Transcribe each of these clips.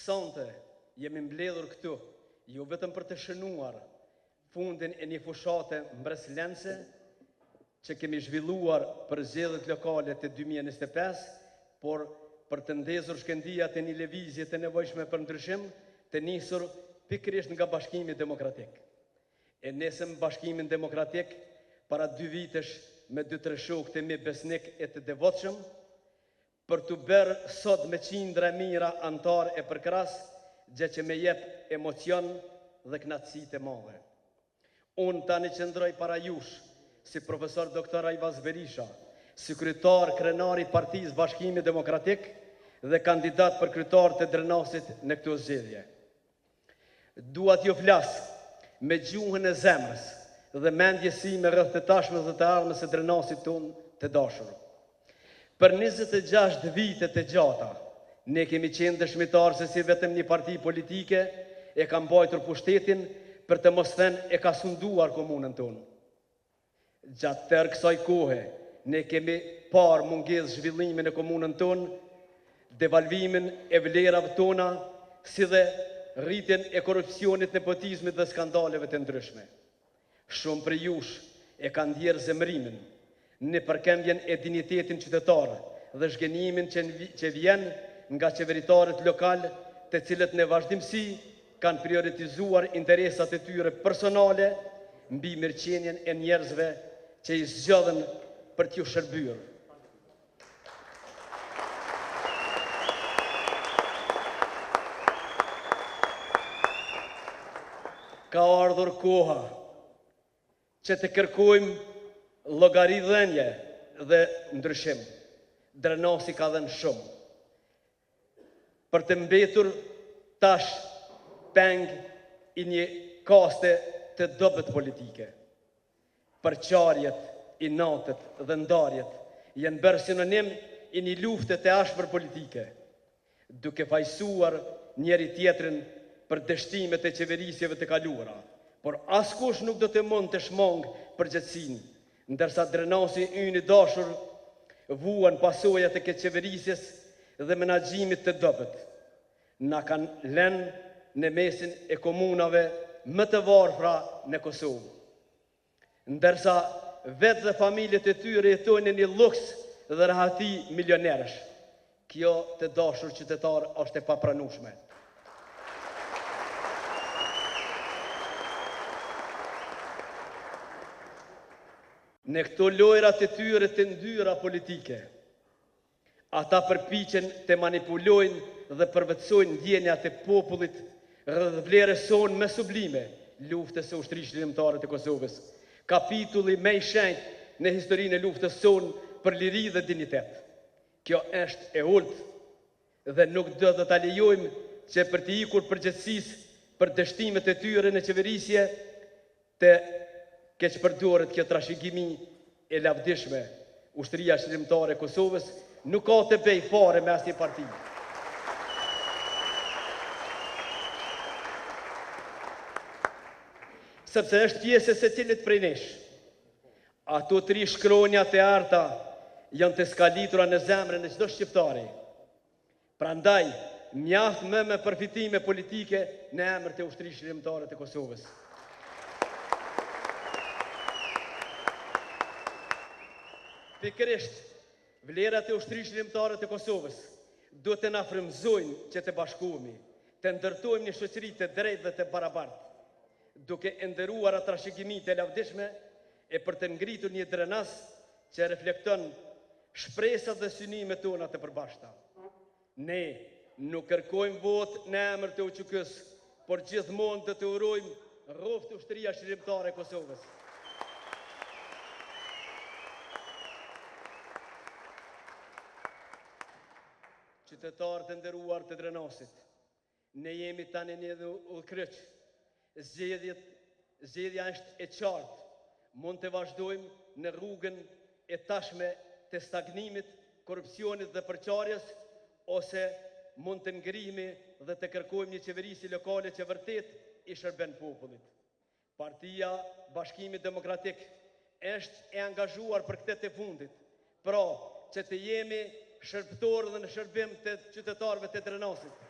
Sonte jemi mbledhur këtu, jo vetëm për të shënuar fundin e një fushate mbreslense që kemi zhvilluar për zgjedhjet lokale të 2025, por për të ndezur shkëndijat e një lëvizje të nevojshme për ndryshim, të nisur pikërisht nga Bashkimi Demokratik. E nesëm Bashkimin Demokratik para 2 vitesh me 2-3 shokë të mi besnik e të devotshëm, për të bërë sot me qindra mira antar e përkras, gjë që me jep emocion dhe knatësi të madhe. Unë tani qëndroj para jush, si profesor doktor Ajvaz Berisha, si kryetar krenari Partisë Bashkimi Demokratik dhe kandidat për kryetar të Drenasit në këto zgjedhje. Dua t'ju flas me gjuhën e zemrës dhe mendjesime rreth të tashmes dhe të ardhmes së Drenasit tonë të dashur. Për 26 vite të gjata, ne kemi qenë dëshmitarë se si vetëm një parti politike e ka mbajtur pushtetin, për të mos thënë e ka sunduar komunën tonë. Gjatë tërë kësaj kohe, ne kemi parë mungesë zhvillimin e komunën tonë, devalvimin e vlerave tona, si dhe rritjen e korrupsionit, nepotizmit dhe skandaleve të ndryshme. Shumë për jush e kanë ndjerë zemrimin në përkembjen e dinjitetin qytetar dhe zhgënjimin që vjen nga qeveritarët lokal, të cilët në vazhdimsi kanë prioritizuar interesat e tyre personale mbi mirëqenien e njerëzve që i zgjodhen për t'ju shërbyer. Ka ardhur koha që të kërkojmë llogaridhënie dhe ndryshim. Drenasi ka dhënë shumë. Për të mbetur tash peng i një kaste të dobët politike. Përqarjet, inatet dhe ndarjet janë bërë sinonim i një lufte të ashpër politike, duke fajsuar njeri tjetrin për dështimet e qeverisjeve të kaluara, por askush nuk do të mund të shmangë përgjegjësinë, ndërsa Drenasi ynë i dashur vuan pasojat e kësaj qeverisjes dhe menaxhimit të dobët. Na kanë lënë në mesin e komunave më të varfra në Kosovë. Ndërsa vetë dhe familjet e tyre jetojnë në një luks dhe rahati milionerësh. Kjo, të dashur qytetar, është e papranueshme. Në këto lojrat e tyre të ndyra politike, ata përpiqen të manipulojnë dhe përvetësojnë ndjenjat e popullit rreth vlerës sonë më sublime, luftës së ushtrisë shërbimtare të Kosovës, kapitulli më i shenjtë në historinë e luftës sonë për liri dhe dinjitet. Kjo është e ulët dhe nuk do të ta lejojmë që për të ikur përgjegjësisë për dështimet e tyre në qeverisje të keqpërdoret kjo trashëgimi e lavdishme. Ushtria shërbimtare e Kosovës nuk ka të bëjë fare me asnjë parti. Sepse është pjesë e secilit prej nesh. Ato 3 shkronja të arta janë të skalitura në zemrën e çdo shqiptari. Prandaj, mjaft më me përfitime politike në emër të ushtrisë shërbimtare të Kosovës. Pikërisht, vlerat e ushtrisë shërbimtare të Kosovës duhet të na frymëzojnë që të bashkohemi, të ndërtojmë një shoqëri të drejtë dhe të barabartë, duke nderuar trashëgimitë e lavdishme e për të ngritur një Drenas që reflekton shpresat dhe synimet tona të përbashkëta. Ne nuk kërkojmë votë në emër të UÇK-s, por gjithmonë do të urojmë rroft ushtria shërbimtare e Kosovës. Qytetarë të nderuar të Drenasit, ne jemi tani një udhkryq. Zgjedhja është e qartë. Mund të vazhdojmë në rrugën e tashme të stagnimit, korrupsionit dhe përçarjes, ose mund të ngrihemi dhe të kërkojmë një qeverisje lokale që vërtet i shërben popullit. Partia Bashkimi Demokratik është e angazhuar për këtë të fundit, pra që të jemi shërbëtorë dhe në shërbim të qytetarëve të Drenasit.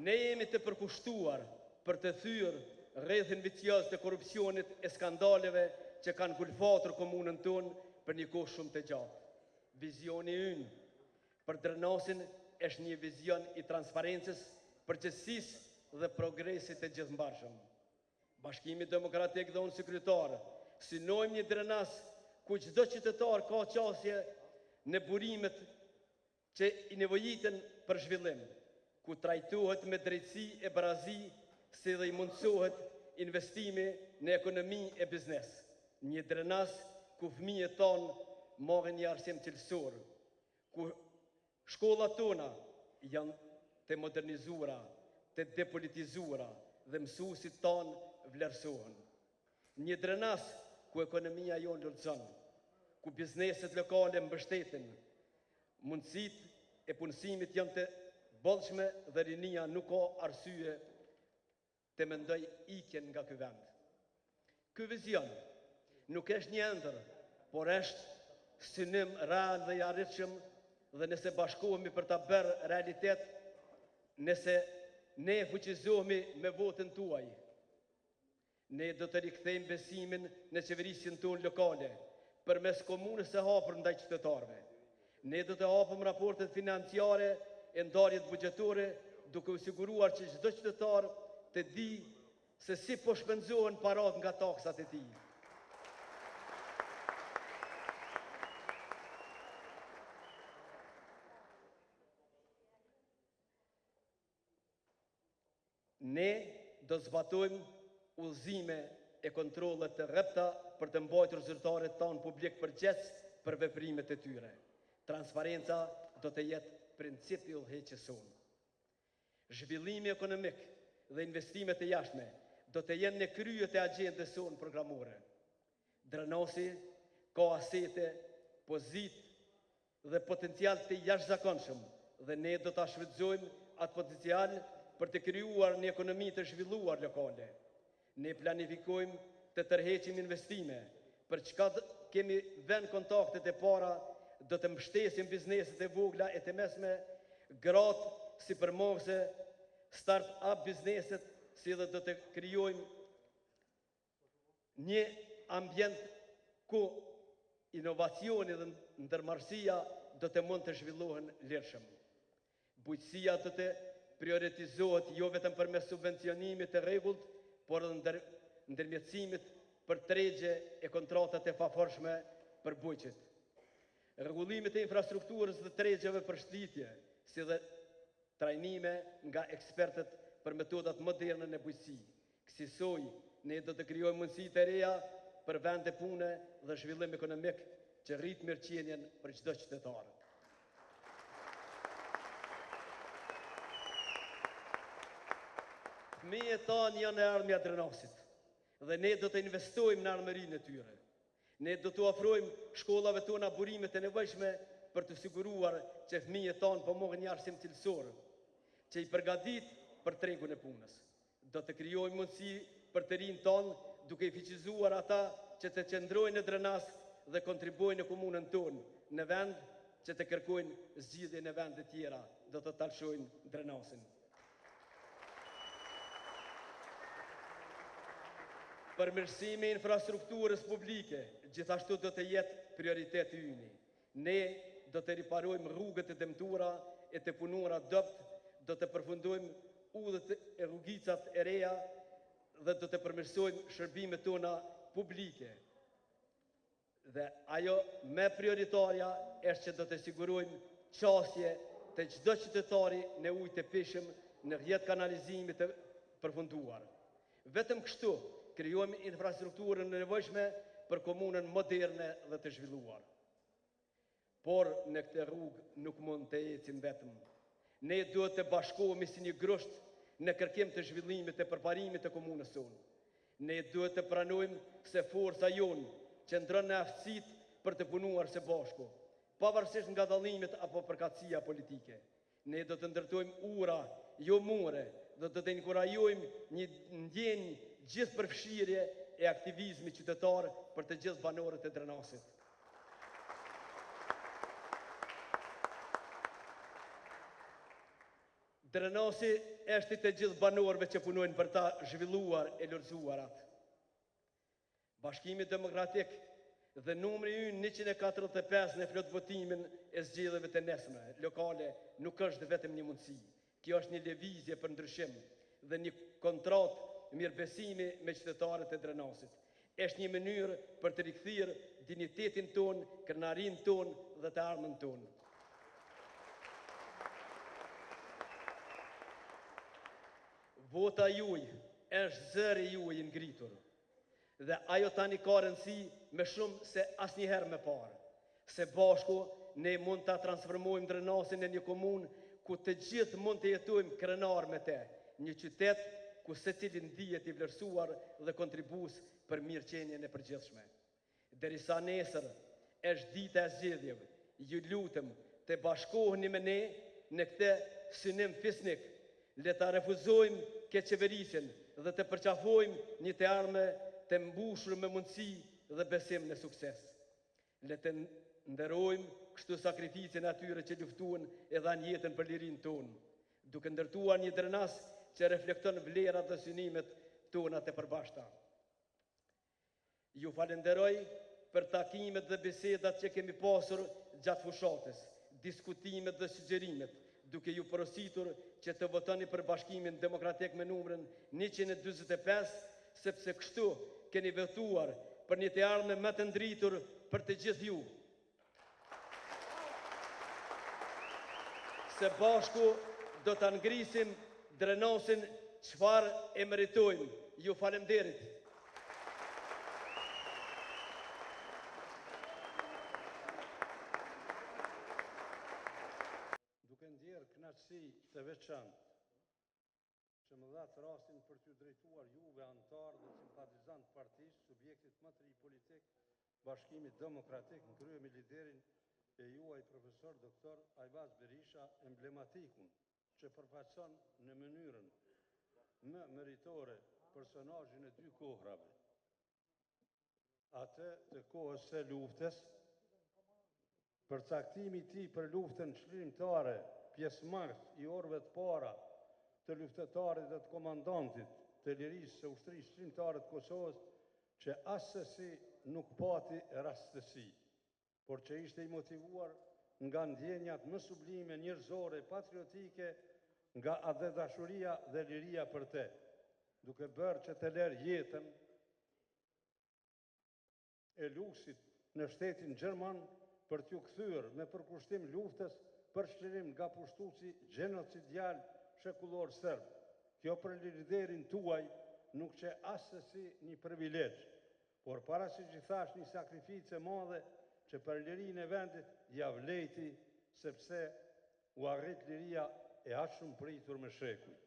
Ne jemi të përkushtuar për të thyrë rrethin vicioz të korrupsionit e skandaleve që kanë gulfatur komunën tonë për një kohë shumë të gjatë. Vizioni ynë për Drenasin është një vizion i transparencës, përgjegjësisë dhe progresit të gjithëmbarshëm. Bashkimi Demokratik dhe unë si kryetar synojmë një Drenas ku çdo qytetar ka qasje në burimet që i nevojiten për zhvillim, ku trajtohet me drejtësi e barazi, si dhe i mundësohet investimi në ekonomi e biznes. Një Drenas ku fëmijët tonë marrin një arsim cilësor, ku shkollat tona janë të modernizuara, të depolitizuara dhe mësuesit tonë vlerësohen. Një Drenas ku ekonomia jonë lulëzon, ku bizneset lokale mbështeten, mundësitë e punësimit janë të bollshme dhe rinia nuk ka arsye të mendoj ikjen nga ky vend. Ky vizion nuk është një ëndër, por është synim real dhe i arritshëm, dhe nëse bashkohemi për ta bërë realitet, nëse ne fuqizohemi me votën tuaj, ne do të rikthejmë besimin në qeverisjen tonë lokale përmes komunës së hapur ndaj qytetarëve. Ne do të hapim raportet financiare e ndarjet buxhetore, duke u siguruar që çdo qytetar të di se si po shpenzohen parat nga taksat e tij. Ne do zbatojmë udhëzime e kontrollet të rrepta për të mbajtur zyrtarët tanë publik përgjegjës për veprimet e tyre. Transparenca do të jetë principi udhëheqës sonë. Zhvillimi ekonomik dhe investimet e jashtme do të jenë në krye të agjendës sonë programore. Drenasi ka asete, pozitë dhe potencial të jashtëzakonshëm dhe ne do ta shfrytëzojmë atë potencial për të krijuar një ekonomi të zhvilluar lokale. Ne planifikojmë të tërheqim investime, për çka kemi vënë kontaktet e para, do të mbështesim bizneset e vogla e të mesme, gratë si përmovëse, start-up bizneset, si dhe do të krijojmë një ambient ku inovacioni dhe ndërmarrësia do të mund të zhvillohen lirshëm. Bujqësia do të prioritizohet jo vetëm përmes subvencionimit të rregullt, por edhe ndërmjetësimit për tregje e kontratat e paforshme për bujqet. Rregullimit e infrastrukturës dhe tregjeve për shtitje, si dhe trajnime nga ekspertët për metodat moderne në bujqësi. Kësaj ne do të krijojmë mundësi të reja për vende pune dhe zhvillim ekonomik që rrit mirëqenien për çdo qytetar. Fëmijët tanë janë e ardhmja e Drenasit dhe ne do të investojmë në armërinë e tyre. Ne do të ofrojmë shkollave tona burimet e nevojshme për të siguruar që fëmijët tanë po morrin një arsim cilësor, që i përgatit për tregun e punës. Do të krijojmë mundësi për të rinjtë tanë duke i fuqizuar ata që të qëndrojnë në Drenas dhe kontribuojnë në komunën tonë, në vend që të kërkojnë zgjidhje në vende tjera, do të talshojnë Drenasin. Përmirësimi i infrastrukturës publike gjithashtu do të jetë prioriteti ynë. Ne do të riparojmë rrugët e dëmtuara e të punuara dopt, do të përfundojmë udhët e rrugicat e reja dhe do të përmirësojmë shërbimet tona publike. Dhe ajo më prioritarja është që do të sigurojmë qasje të çdo qytetari në ujë të pishëm në rrjet kanalizimit të përfunduar. Vetëm kështu krijojmë infrastrukturën e nevojshme për komunën moderne dhe të zhvilluar. Por në këtë rrugë nuk mund të ecim vetëm. Ne duhet të bashkohemi si një grusht në kërkim të zhvillimit e përparimit të komunës sonë. Ne duhet të pranojmë se forca jonë qëndron në aftësitë për të punuar së bashku, pavarësisht nga dallimit apo përkatësia politike. Ne do të ndërtojmë ura, jo mure, dhe do të inkurajojmë një ndjenjë gjithë përfshirje e aktivizmi qytetar për të gjithë banorët e Drenasit. Drenasi është të gjithë banorëve që punojnë për ta zhvilluar e lërzuarat. Bashkimi Demokratik dhe numri ynë 145 në flot votimin e zgjedhjeve të nesme lokale nuk është vetëm një mundësi. Kjo është një lëvizje për ndryshim dhe një kontratë mirëbesimi me qytetarët e Drenasit. Është një mënyrë për të rikthyer dinjitetin ton, krenarinë ton dhe të ardhmen ton. Vota juaj është zëri juaj i ngritur. Dhe ajo tani ka rëndësi me shumë se asnjëherë më parë. Se bashku ne mund ta transformojmë Drenasin në një komunë ku të gjithë mund të jetojmë krenar me te, një qytet ku secili ndihet i vlerësuar dhe kontribues për mirëqenien e përgjithshme. Derisa nesër është dita e zgjedhjeve, ju lutem të bashkoheni me ne në këtë synim fisnik. Le ta refuzojmë këtë qeverisjen dhe të përqafojmë një të ardhme të mbushur me mundësi dhe besim në sukses. Le të nderojmë kështu sakrificën atyre që luftuan e dhanë jetën për lirinë tonë, duke ndërtuar një Drenas që reflekton vlerat dhe synimet tona të përbashkëta. Ju falenderoj për takimet dhe bisedat që kemi pasur gjatë fushatës, diskutimet dhe sugjerimet, duke ju porositur që të votoni për Bashkimin Demokratik me numrin 145, sepse kështu keni votuar për një të ardhme më të ndritur për të gjithë ju. Se bashku do të ngrisim Drenasin çfarë e meritojmë. Ju falemderit. Duke ndjerë kënaqësi të veçantë që më dhatë rastin për t'ju drejtuar juve antarë dhe simpatizantë partisë, subjektit më të ri politik, Bashkimit Demokratik, në krye me liderin e juaj profesor doktor Ajvaz Berisha, emblematikun që përfaqëson në mënyrën më meritore personazhin e dy kohrave. Atë të kohës së luftës, përcaktimi i tij për luftën çlirimtare, pjesëmarrës i orëve të para të luftëtarit dhe të komandantit të lirisë së ushtrisë çlirimtare të Kosovës, që asesi nuk pati rastësi, por që ishte i motivuar nga ndjenjat më sublime njerëzore, patriotike, nga adhe dashuria dhe liria për te, duke bërë që të lerë jetën e luksit në shtetin Gjerman për t'ju kthyer me përkushtim luftës për çlirim nga pushtuesi gjenocidial shekullor serb. Kjo për liderin tuaj nuk që asesi një privilegj, por para se gjithashtu një sakrificë e madhe që për lirinë e vendit ja vleti sepse u arrit liria e aq shumë pritur me shekuj.